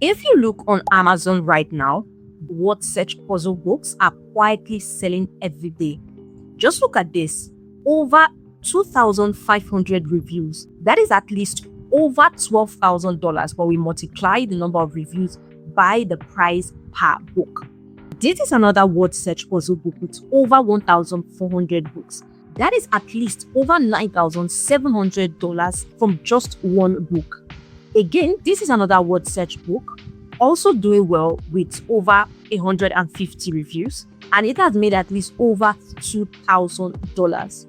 If you look on Amazon right now, word search puzzle books are quietly selling every day. Just look at this. Over 2,500 reviews. That is at least over $12,000 when we multiply the number of reviews by the price per book. This is another word search puzzle book with over 1,400 books. That is at least over $9,700 from just one book. Again, this is another word search book, also doing well with over 150 reviews, and it has made at least over $2,000.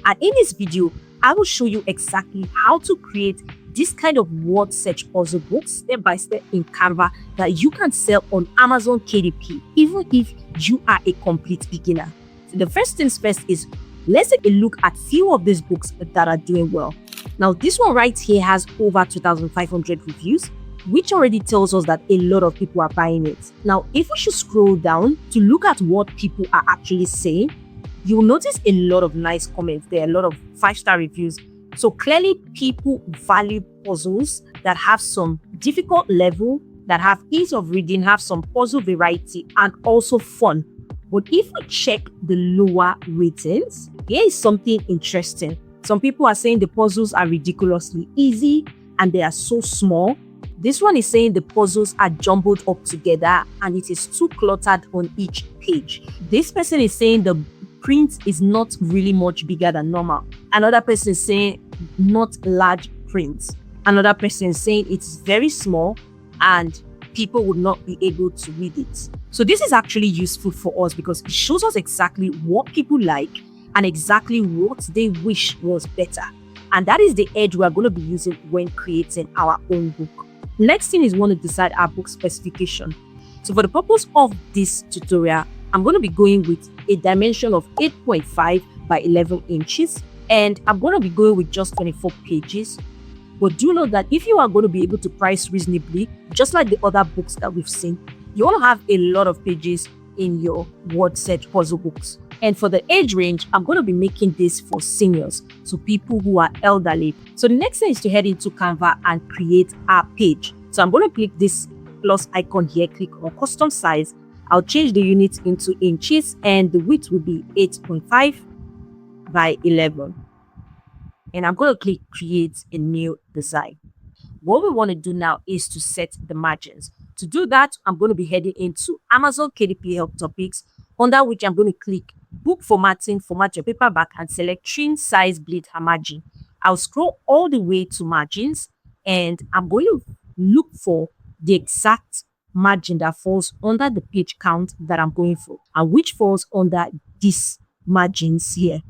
And in this video, I will show you exactly how to create this kind of word search puzzle books step by step in Canva that you can sell on Amazon KDP, even if you are a complete beginner. So the first things first is let's take a look at few of these books that are doing well. Now, this one right here has over 2,500 reviews, which already tells us that a lot of people are buying it. Now, if we should scroll down to look at what people are actually saying, you'll notice a lot of nice comments there, a lot of 5-star reviews. So clearly people value puzzles that have some difficult level, that have ease of reading, have some puzzle variety, and also fun. But if we check the lower ratings, here is something interesting. Some people are saying the puzzles are ridiculously easy and they are so small. This one is saying the puzzles are jumbled up together and it is too cluttered on each page. This person is saying the print is not really much bigger than normal. Another person is saying not large print. Another person is saying it's very small and people would not be able to read it. So this is actually useful for us because it shows us exactly what people like and exactly what they wish was better. And that is the edge we're going to be using when creating our own book. Next thing is we want to decide our book specification. So for the purpose of this tutorial, I'm going to be going with a dimension of 8.5 by 11 inches. And I'm going to be going with just 24 pages. But do note that if you are going to be able to price reasonably, just like the other books that we've seen, you want to have a lot of pages in your word search puzzle books. And for the age range, I'm going to be making this for seniors, so people who are elderly. So the next thing is to head into Canva and create our page. So I'm going to click this plus icon here, click on custom size. I'll change the units into inches and the width will be 8.5 by 11. And I'm going to click create a new design. What we want to do now is to set the margins. To do that, I'm going to be heading into Amazon KDP Help Topics, under which I'm going to click Book Formatting, format your paperback, and select Trim Size Bleed and Margin. I'll scroll all the way to margins and I'm going to look for the exact margin that falls under the page count that I'm going for and which falls under these margins here.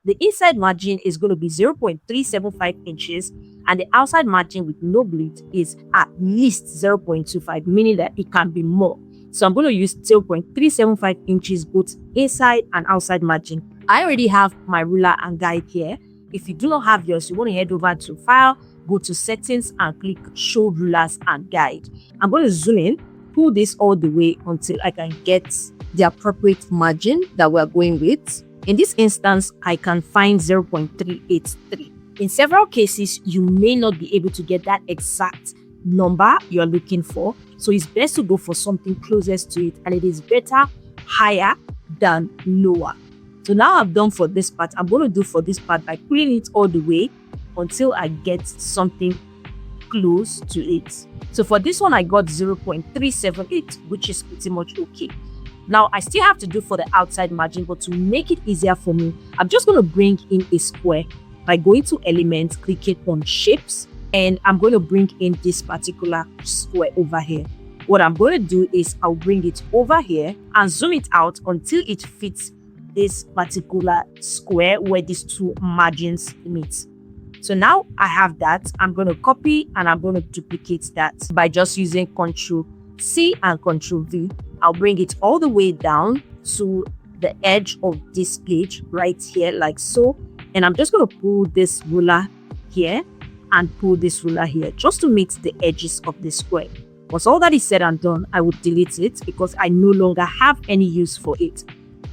The inside margin is going to be 0.375 inches and the outside margin with no bleed is at least 0.25, meaning that it can be more. So I'm going to use 0.375 inches both inside and outside margin. I already have my ruler and guide here. If you do not have yours, you want to head over to File, go to Settings and click Show Rulers and Guide. I'm going to zoom in, pull this all the way until I can get the appropriate margin that we're going with. In this instance, I can find 0.383. In several cases, you may not be able to get that exact number you're looking for. So it's best to go for something closest to it, and it is better higher than lower. So now I've done for this part. I'm going to do for this part by pulling it all the way until I get something close to it. So for this one, I got 0.378, which is pretty much okay. Now I still have to do for the outside margin, but to make it easier for me, I'm just going to bring in a square by going to Elements, clicking on Shapes, and I'm going to bring in this particular square over here. What I'm going to do is I'll bring it over here and zoom it out until it fits this particular square where these two margins meet. So now I have that. I'm going to copy and I'm going to duplicate that by just using Ctrl C and Ctrl V. I'll bring it all the way down to the edge of this page right here, like so. And I'm just going to pull this ruler here and pull this ruler here just to meet the edges of the square. Once all that is said and done, I will delete it because I no longer have any use for it.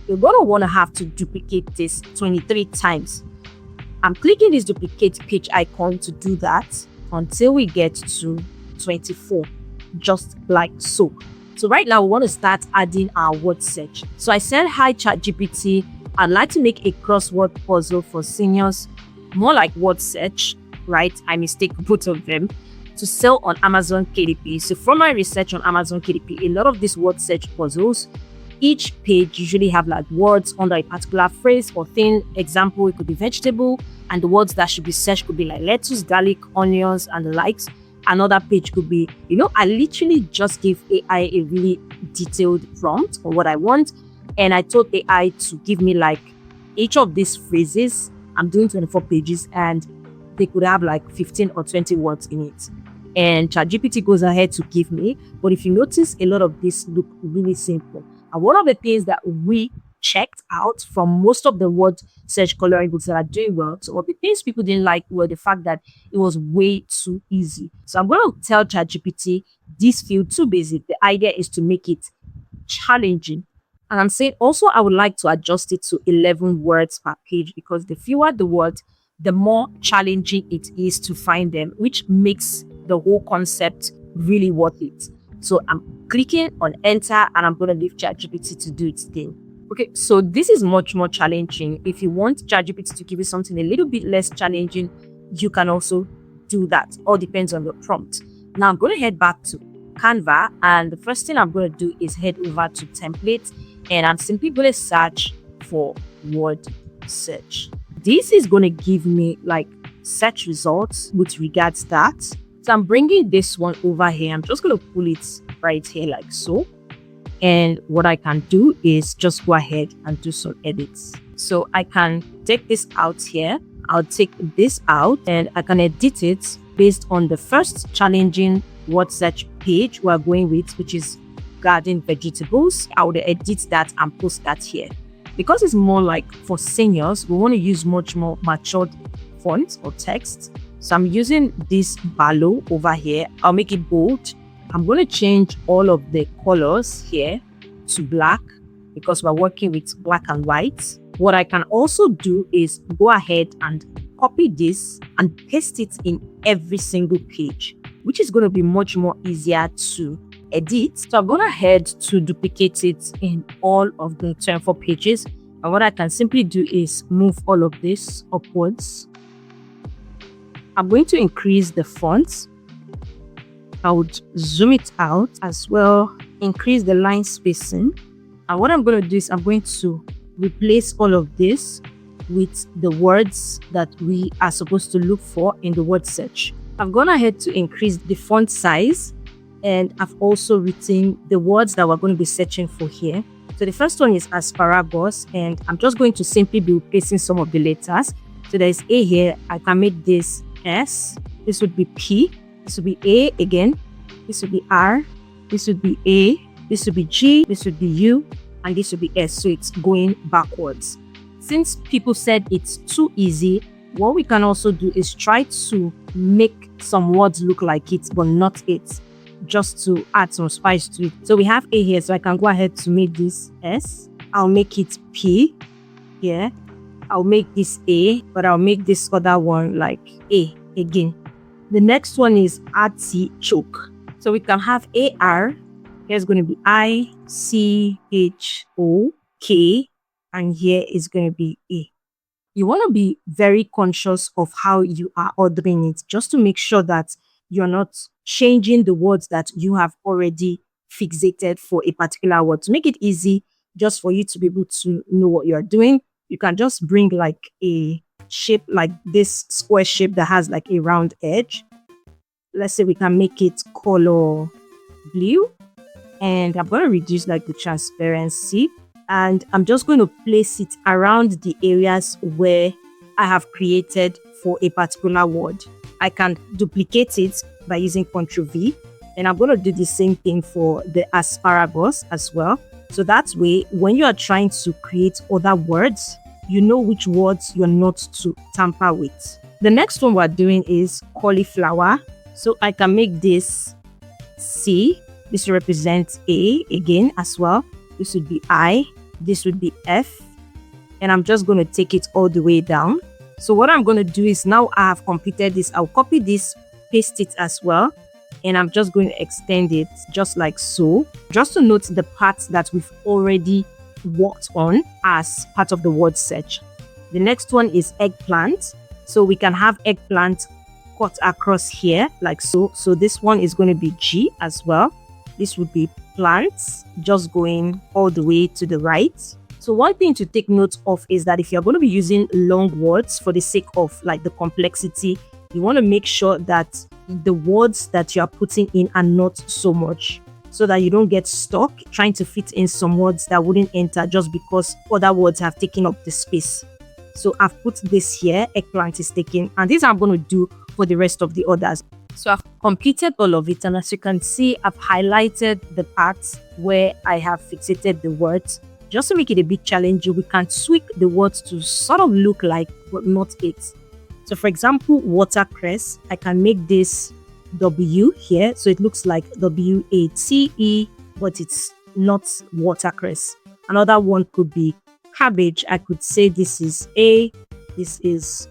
You're going to want to have to duplicate this 23 times. I'm clicking this duplicate page icon to do that until we get to 24. just like so. So right now we want to start adding our word search. So I said, hi ChatGPT, I'd like to make a crossword puzzle for seniors, more like word search, right? I mistake both of them, to sell on Amazon KDP. So from my research on Amazon KDP, a lot of these word search puzzles, each page usually have like words under a particular phrase or thing. Example, it could be vegetable, and the words that should be searched could be like lettuce, garlic, onions, and the likes. Another page could be, I literally just gave AI a really detailed prompt on what I want. And I told AI to give me like each of these phrases. I'm doing 24 pages and they could have like 15 or 20 words in it. And ChatGPT goes ahead to give me. But if you notice, a lot of these look really simple. And one of the things that we checked out from most of the word search coloring books that are doing well, so what the things people didn't like were the fact that it was way too easy. So I'm going to tell ChatGPT this feel too basic. The idea is to make it challenging. And I'm saying also I would like to adjust it to 11 words per page, because the fewer the words, the more challenging it is to find them, which makes the whole concept really worth it. So I'm clicking on enter and I'm going to leave ChatGPT to do its thing. Okay, so this is much more challenging. If you want ChatGPT to give you something a little bit less challenging, you can also do that. All depends on the prompt. Now I'm going to head back to Canva, and the first thing I'm going to do is head over to template, and I'm simply going to search for word search. This is going to give me like search results with regards to that. So I'm bringing this one over here. I'm just going to pull it right here like so. And what I can do is just go ahead and do some edits. So I can take this out here. I'll take this out and I can edit it based on the first challenging word search page we're going with, which is garden vegetables. I would edit that and post that here. Because it's more like for seniors, we want to use much more matured fonts or text. So I'm using this Barlow over here. I'll make it bold. I'm going to change all of the colors here to black because we're working with black and white. What I can also do is go ahead and copy this and paste it in every single page, which is going to be much more easier to edit. So I'm going to head to duplicate it in all of the 24 pages. And what I can simply do is move all of this upwards. I'm going to increase the fonts. I would zoom it out as well, increase the line spacing. And what I'm going to do is I'm going to replace all of this with the words that we are supposed to look for in the word search. I've gone ahead to increase the font size, and I've also written the words that we're going to be searching for here. So the first one is asparagus, and I'm just going to simply be replacing some of the letters. So there's A here. I can make this S. This would be P. This would be A again. This would be R. This would be A. This would be G. This would be U. And this would be S. So it's going backwards. Since people said it's too easy, what we can also do is try to make some words look like it, but not it, just to add some spice to it. So we have A here, so I can go ahead to make this S. I'll make it P here. I'll make this A, but I'll make this other one like A again. The next one is artichoke. So we can have AR. Here's going to be ICHOK. And here is going to be A. You want to be very conscious of how you are ordering it, just to make sure that you're not changing the words that you have already fixated for a particular word. To make it easy, just for you to be able to know what you're doing, you can just bring like a shape like this square shape that has like a round edge. Let's say we can make it color blue, and I'm going to reduce like the transparency, and I'm just going to place it around the areas where I have created for a particular word. I can duplicate it by using Ctrl V, and I'm going to do the same thing for the asparagus as well. So that way, when you are trying to create other words, you know which words you're not to tamper with. The next one we're doing is cauliflower. So I can make this C. This represents A again as well. This would be I. This would be F. And I'm just going to take it all the way down. So what I'm going to do is, now I have completed this, I'll copy this, paste it as well. and I'm just going to extend it just like so, just to note the parts that we've already worked on as part of the word search. The next one is eggplant. So we can have eggplant cut across here like so. So this one is going to be G as well. This would be plants, just going all the way to the right. So one thing to take note of is that if you're going to be using long words for the sake of like the complexity, you want to make sure that the words that you are putting in are not so much, so that you don't get stuck trying to fit in some words that wouldn't enter just because other words have taken up the space. So I've put this here, eggplant is taken, and this I'm going to do for the rest of the others. So I've completed all of it, and as you can see, I've highlighted the parts where I have fixated the words. Just to make it a bit challenging, we can tweak the words to sort of look like, but not it. So for example, watercress, I can make this W here, so it looks like W-A-T-E, but it's not watercress. Another one could be cabbage. I could say this is A, this is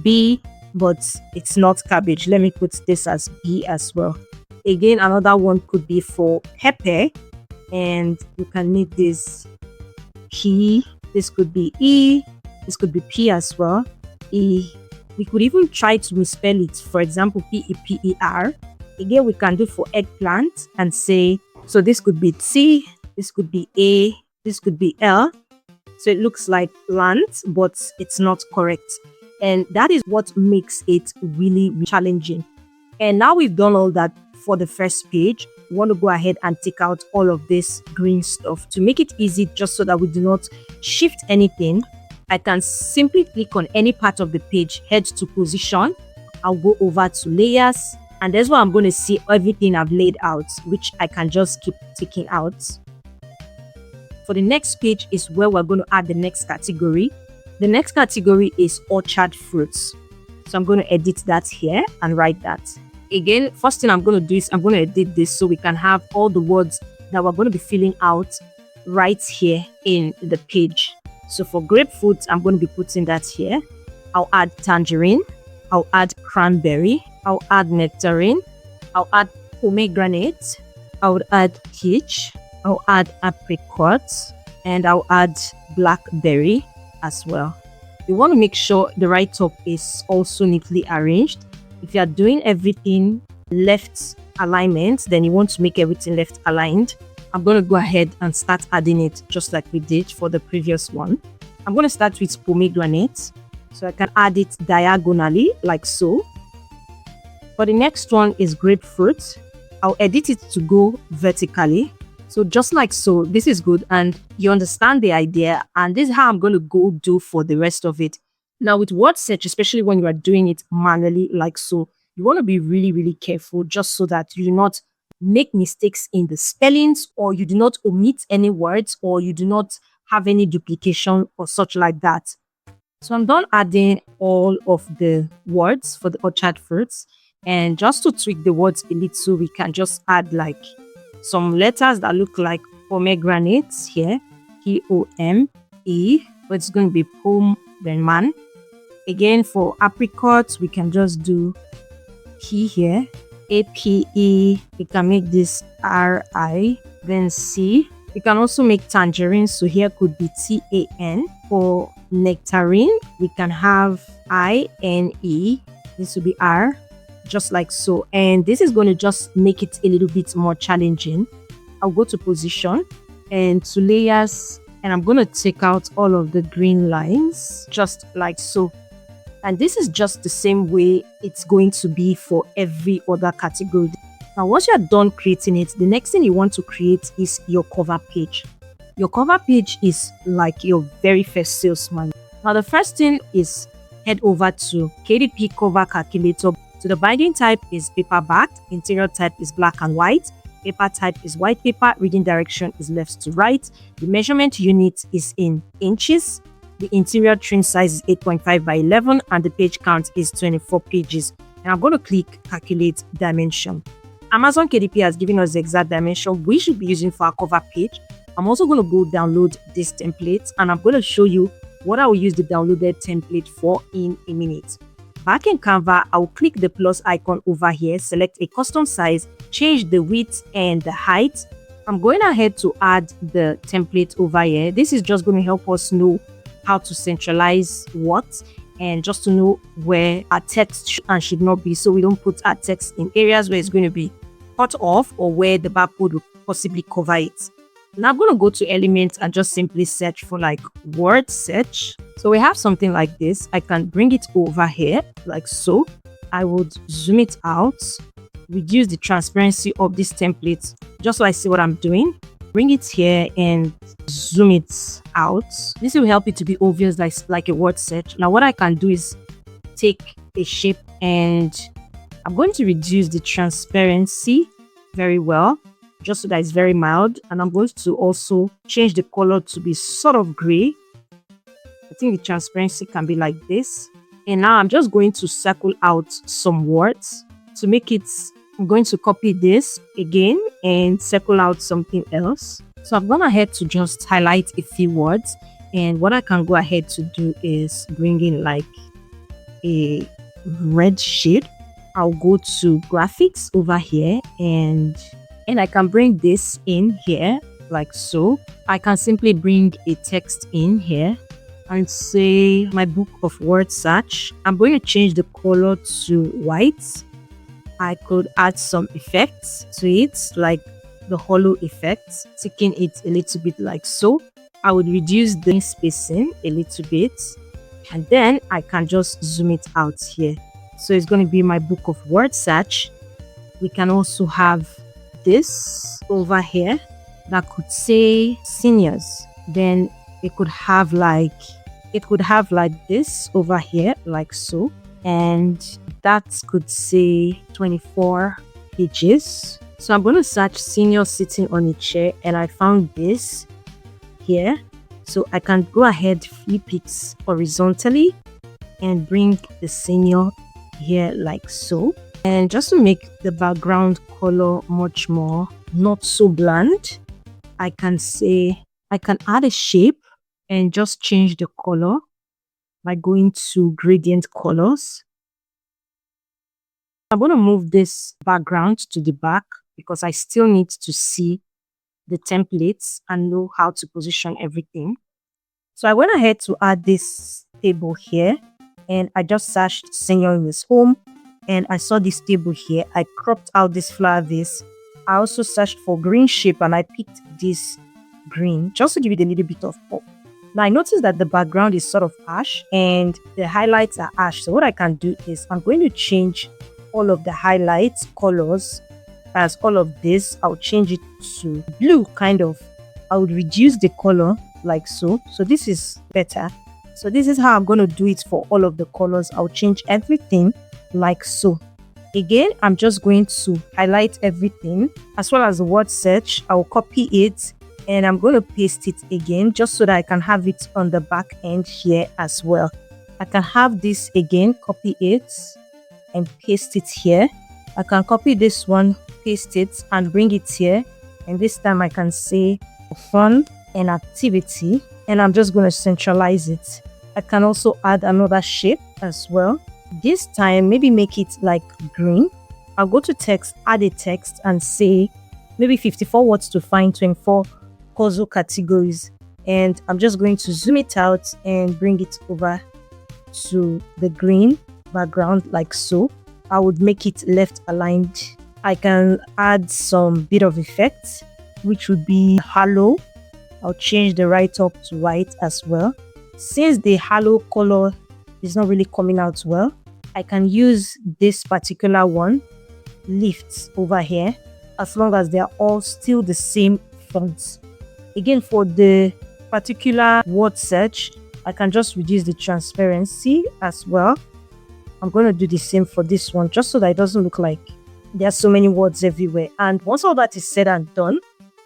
B, but it's not cabbage. Let me put this as B as well. Again, another one could be for pepper, and you can make this P. This could be E, this could be P as well. E. We could even try to misspell it, for example, P-E-P-E-R. Again, we can do for eggplant and say, so this could be T, this could be A, this could be L. So it looks like plant, but it's not correct. And that is what makes it really challenging. And now we've done all that for the first page, we want to go ahead and take out all of this green stuff to make it easy, just so that we do not shift anything. I can simply click on any part of the page, head to position. I'll go over to layers, and that's where I'm going to see everything I've laid out, which I can just keep taking out. For the next page is where we're going to add the next category. The next category is orchard fruits. So I'm going to edit that here and write that. Again, first thing I'm going to do is I'm going to edit this so we can have all the words that we're going to be filling out right here in the page. So for grapefruit, I'm going to be putting that here. I'll add tangerine. I'll add cranberry. I'll add nectarine. I'll add pomegranate. I would add peach. I'll add apricot. And I'll add blackberry as well. You want to make sure the write-up is also neatly arranged. If you are doing everything left alignment, then you want to make everything left aligned. I'm going to go ahead and start adding it just like we did for the previous one. I'm going to start with pomegranate. So I can add it diagonally like so. For the next one is grapefruit. I'll edit it to go vertically. So just like so, this is good and you understand the idea, and this is how I'm going to go do for the rest of it. Now with word search, especially when you are doing it manually like so, you want to be really, really careful just so that you do not make mistakes in the spellings, or you do not omit any words, or you do not have any duplication or such like that. So I'm done adding all of the words for the orchard fruits, and just to tweak the words a little, we can just add like some letters that look like pomegranates here, P-O-M-E, but it's going to be pom then man. Again, for apricots, we can just do P here, A-P-E. We can make this R-I, then C. We can also make tangerine, so here could be T-A-N. For nectarine, we can have I-N-E. This will be R, just like so. And this is going to just make it a little bit more challenging. I'll go to position and to layers, and I'm going to take out all of the green lines, just like so. And this is just the same way it's going to be for every other category. Now, once you're done creating it, the next thing you want to create is your cover page. Your cover page is like your very first salesman. Now, the first thing is head over to KDP cover calculator. So the binding type is paperback, interior type is black and white, paper type is white paper, reading direction is left to right, the measurement unit is in inches, the interior trim size is 8.5 by 11, and the page count is 24 pages. And I'm going to click calculate dimension. Amazon KDP has given us the exact dimension we should be using for our cover page. I'm also going to go download this template, and I'm going to show you what I will use the downloaded template for in a minute. Back in Canva, I'll click the plus icon over here, select a custom size, change the width and the height. I'm going ahead to add the template over here. This is just going to help us know how to centralize what and just to know where our text should and should not be, so we don't put our text in areas where it's going to be cut off or where the barcode will possibly cover it. Now I'm going to go to elements and just simply search for like word search. So we have something like this. I can bring it over here like so. I would zoom it out, reduce the transparency of this template just so I see what I'm doing. Bring it here and zoom it out. This will help it to be obvious like a word search. Now what I can do is take a shape and I'm going to reduce the transparency very well, just so that it's very mild. And I'm going to also change the color to be sort of gray. I think the transparency can be like this. And now I'm just going to circle out some words to make it. I'm going to copy this again and circle out something else. So I've gone ahead to just highlight a few words. And what I can go ahead to do is bring in like a red shade. I'll go to graphics over here and I can bring this in here like so. I can simply bring a text in here and say my book of word search. I'm going to change the color to white. I could add some effects to it, like the hollow effect, taking it a little bit like so. I would reduce the spacing a little bit, and then I can just zoom it out here. So it's going to be my book of word search. We can also have this over here that could say seniors. Then it could have like this over here like so, and that could say 24 pages. So I'm going to search senior sitting on a chair, and I found this here. So I can go ahead, flip it horizontally and bring the senior here like so. And just to make the background color much more not so bland, I can add a shape and just change the color by going to gradient colors. I'm going to move this background to the back because I still need to see the templates and know how to position everything. So I went ahead to add this table here, and I just searched senior in his home, and I saw this table here. I cropped out this flower vase. I also searched for green shape, and I picked this green just to give it a little bit of pop. Now I noticed that the background is sort of ash and the highlights are ash. So what I can do is I'm going to change all of the highlights colors as all of this. I'll change it to blue kind of. I would reduce the color like so. So this is better. So this is how I'm going to do it for all of the colors. I'll change everything like so. Again, I'm just going to highlight everything as well as the word search. I'll copy it and I'm going to paste it again just so that I can have it on the back end here as well. I can have this again, copy it and paste it here. I can copy this one, paste it and bring it here. And this time I can say fun and activity, and I'm just going to centralize it. I can also add another shape as well. This time, maybe make it like green. I'll go to text, add a text and say maybe 54 words to find 24 causal categories. And I'm just going to zoom it out and bring it over to the green background like so. I would make it left aligned. I can add some bit of effect, which would be halo. I'll change the right up to white as well. Since the halo color is not really coming out well, I can use this particular one, lifts over here, as long as they are all still the same font. Again, for the particular word search, I can just reduce the transparency as well. I'm going to do the same for this one, just so that it doesn't look like there are so many words everywhere. And once all that is said and done,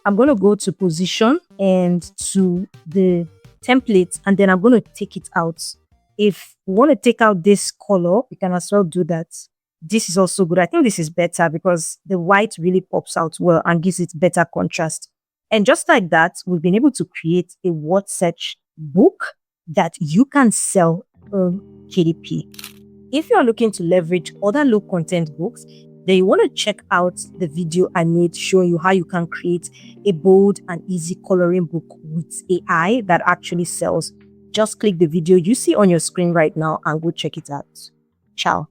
I'm going to go to position and to the template, and then I'm going to take it out. If we want to take out this color, we can as well do that. This is also good. I think this is better because the white really pops out well and gives it better contrast. And just like that, we've been able to create a word search book that you can sell on KDP. If you are looking to leverage other low content books, then you want to check out the video I made showing you how you can create a bold and easy coloring book with AI that actually sells. Just click the video you see on your screen right now and go check it out. Ciao.